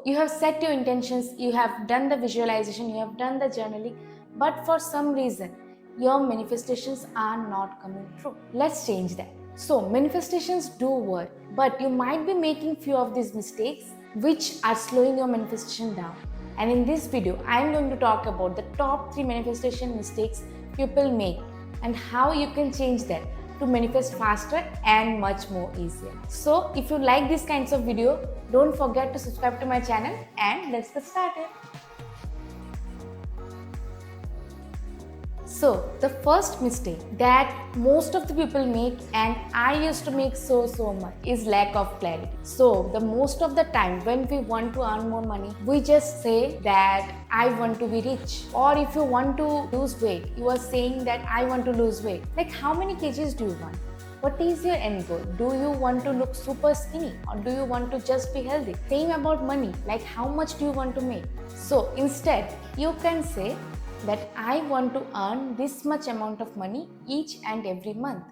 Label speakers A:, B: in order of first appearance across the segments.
A: You have set your intentions, you have done the visualization, you have done the journaling, but for some reason, your manifestations are not coming true. Let's change that. So, manifestations do work, but you might be making few of these mistakes which are slowing your manifestation down. And in this video, I am going to talk about the top 3 manifestation mistakes people make and how you can change that to manifest faster and much more easier. So if you like these kinds of video, don't forget to subscribe to my channel and let's get started. So the first mistake that most of the people make, and I used to make so much, is lack of clarity. So the most of the time when we want to earn more money, we just say that I want to be rich. Or if you want to lose weight, you are saying that I want to lose weight. Like, how many kgs do you want? What is your end goal? Do you want to look super skinny or do you want to just be healthy? Same about money, like how much do you want to make? So instead, you can say that I want to earn this much amount of money each and every month.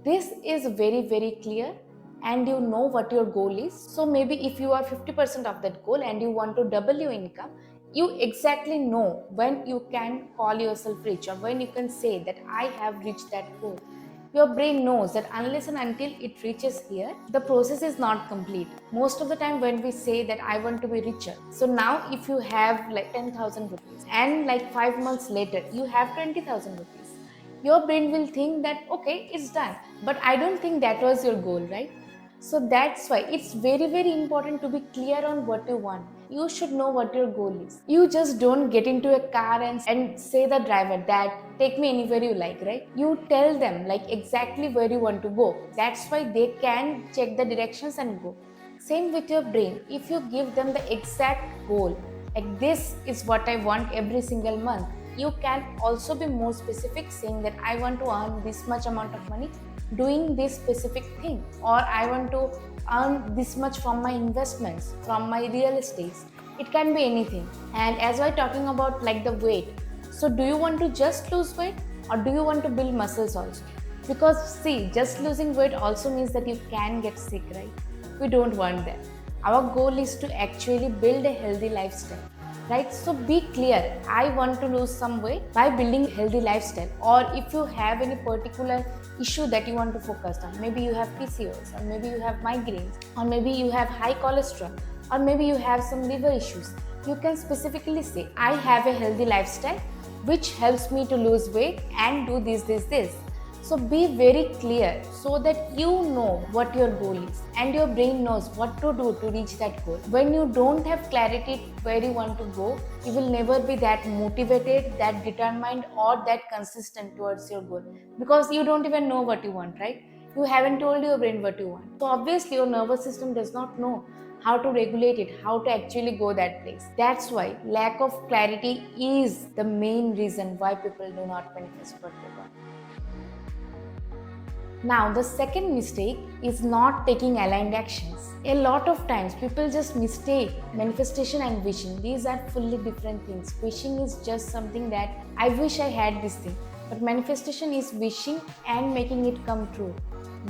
A: This is very clear and you know what your goal is. So maybe if you are 50% of that goal and you want to double your income, you exactly know when you can call yourself rich or when you can say that I have reached that goal. Your brain knows that unless and until it reaches here, the process is not complete. Most of the time, when we say that I want to be richer, so now if you have like 10,000 rupees and like 5 months later you have 20,000 rupees, your brain will think that okay, it's done. But I don't think that was your goal, right? So that's why it's very important to be clear on what you want. You should know what your goal is. You just don't get into a car and say the driver that take me anywhere you like, right? You tell them like exactly where you want to go. That's why they can check the directions and go. Same with your brain. If you give them the exact goal, like this is what I want every single month, you can also be more specific, saying that I want to earn this much amount of money doing this specific thing, or I want to earn this much from my investments, from my real estates. It can be anything. And as we're talking about like the weight, so do you want to just lose weight or do you want to build muscles also? Because see, just losing weight also means that you can get sick, right? We don't want that. Our goal is to actually build a healthy lifestyle, right? So be clear, I want to lose some weight by building a healthy lifestyle. Or if you have any particular issue that you want to focus on, maybe you have PCOS, or maybe you have migraines, or maybe you have high cholesterol, or maybe you have some liver issues, you can specifically say I have a healthy lifestyle which helps me to lose weight and do this. So be very clear so that you know what your goal is and your brain knows what to do to reach that goal. When you don't have clarity where you want to go, you will never be that motivated, that determined, or that consistent towards your goal, because you don't even know what you want, right? You haven't told your brain what you want. So obviously your nervous system does not know how to regulate it, how to actually go that place. That's why lack of clarity is the main reason why people do not manifest what they want. Now, the second mistake is not taking aligned actions. A lot of times, people just mistake manifestation and wishing. These are fully different things. Wishing is just something that I wish I had this thing. But manifestation is wishing and making it come true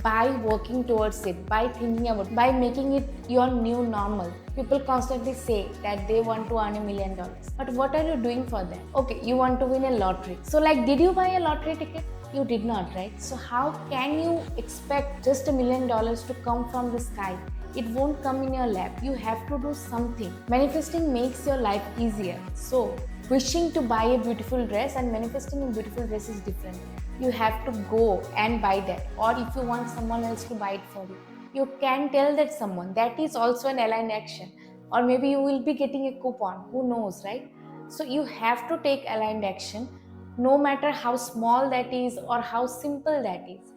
A: by working towards it, by thinking about it, by making it your new normal. People constantly say that they want to earn $1 million. But what are you doing for that? Okay, you want to win a lottery. So, like, did you buy a lottery ticket? You did not, right? So how can you expect just $1 million to come from the sky? It won't come in your lap. You have to do something. Manifesting makes your life easier. So wishing to buy a beautiful dress and manifesting a beautiful dress is different. You have to go and buy that. Or if you want someone else to buy it for you, you can tell that someone. That is also an aligned action. Or maybe you will be getting a coupon. Who knows, right? So you have to take aligned action, no matter how small that is or how simple that is.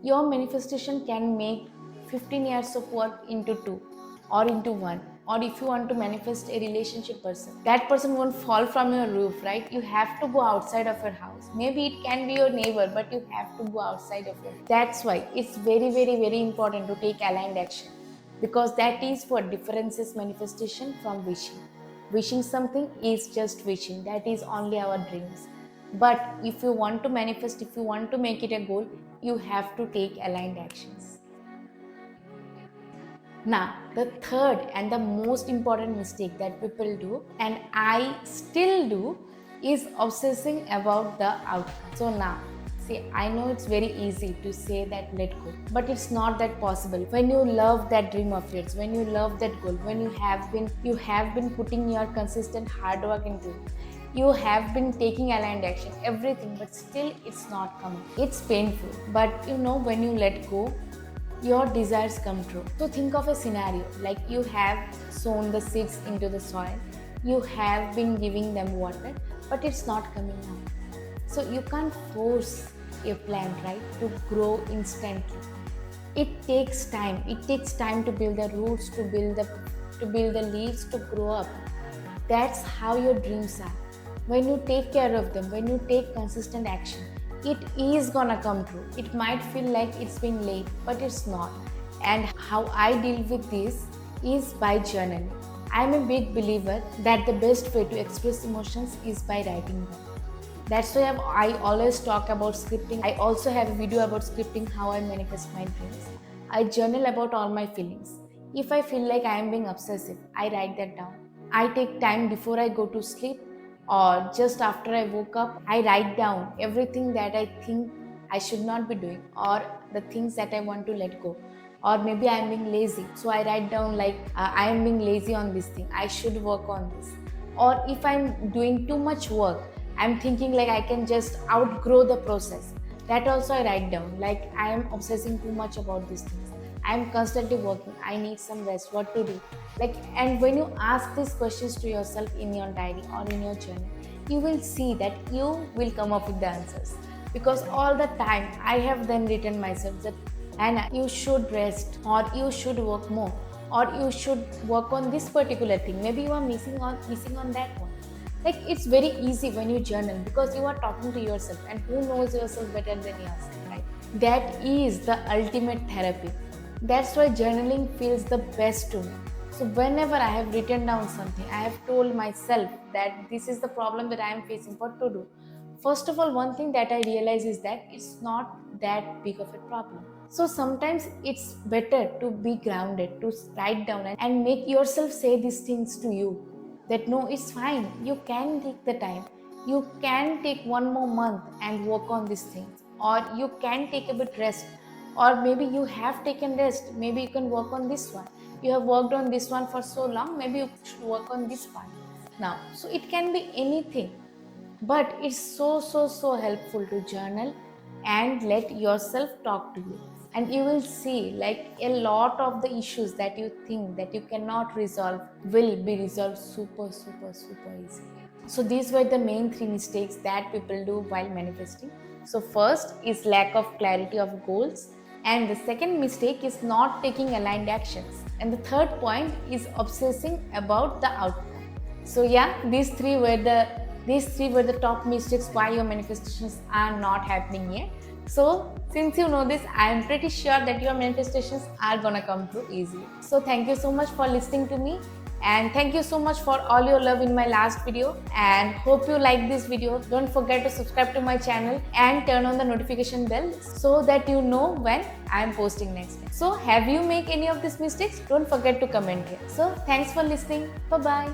A: Your manifestation can make 15 years of work into two or into one. Or if you want to manifest a relationship person, that person won't fall from your roof, right? You have to go outside of your house. Maybe it can be your neighbor, but you have to go outside of it. That's why it's very important to take aligned action, because that is what differences manifestation from wishing. Wishing something is just wishing, that is only our dreams. But if you want to manifest, if you want to make it a goal, you have to take aligned actions. Now, the third and the most important mistake that people do, and I still do, is obsessing about the outcome. So now, see, I know it's very easy to say that let go, but it's not that possible. When you love that dream of yours, when you love that goal, when you have been putting your consistent hard work into it, you have been taking aligned action, everything, but still it's not coming. It's painful, but when you let go, your desires come true. So think of a scenario like you have sown the seeds into the soil, you have been giving them water, but it's not coming out. So you can't force a plant, right, to grow instantly. It takes time. It takes time to build the roots, to build the leaves, to grow up. That's how your dreams are. When you take care of them, when you take consistent action, it is gonna come true. It might feel like it's been late, but it's not. And how I deal with this is by journaling. I'm a big believer that the best way to express emotions is by writing them. That's why I always talk about scripting. I also have a video about scripting, how I manifest my dreams. I journal about all my feelings. If I feel like I am being obsessive, I write that down. I take time before I go to sleep or just after I woke up. I write down everything that I think I should not be doing, or the things that I want to let go. Or maybe I am being lazy. So I write down like I am being lazy on this thing. I should work on this. Or if I'm doing too much work, I'm thinking like I can just outgrow the process. That also I write down. Like I am obsessing too much about these things. I am constantly working. I need some rest. What to do? And when you ask these questions to yourself in your diary or in your journal, you will see that you will come up with the answers. Because all the time I have then written myself that, and you should rest, or you should work more, or you should work on this particular thing. Maybe you are missing on that one. Like it's very easy when you journal because you are talking to yourself, and who knows yourself better than yourself, right? That is the ultimate therapy. That's why journaling feels the best to me. So whenever I have written down something, I have told myself that this is the problem that I am facing, what to do. First of all, one thing that I realize is that it's not that big of a problem. So sometimes it's better to be grounded, to write down and make yourself say these things to you, that no, it's fine, you can take the time, you can take one more month and work on these things, or you can take a bit rest, or maybe you have taken rest, maybe you can work on this one, you have worked on this one for so long, maybe you should work on this part now. So it can be anything, but it's so helpful to journal and let yourself talk to you, and you will see like a lot of the issues that you think that you cannot resolve will be resolved super easily. So these were the main three mistakes that people do while manifesting. So first is lack of clarity of goals, and the second mistake is not taking aligned actions, and the third point is obsessing about the outcome. So yeah, these three were the top mistakes why your manifestations are not happening yet. So since you know this, I am pretty sure that your manifestations are gonna come true easily. So thank you so much for listening to me, and thank you so much for all your love in my last video, and hope you like this video. Don't forget to subscribe to my channel and turn on the notification bell so that you know when I am posting next time. So have you make any of these mistakes? Don't forget to comment here. So thanks for listening. Bye bye.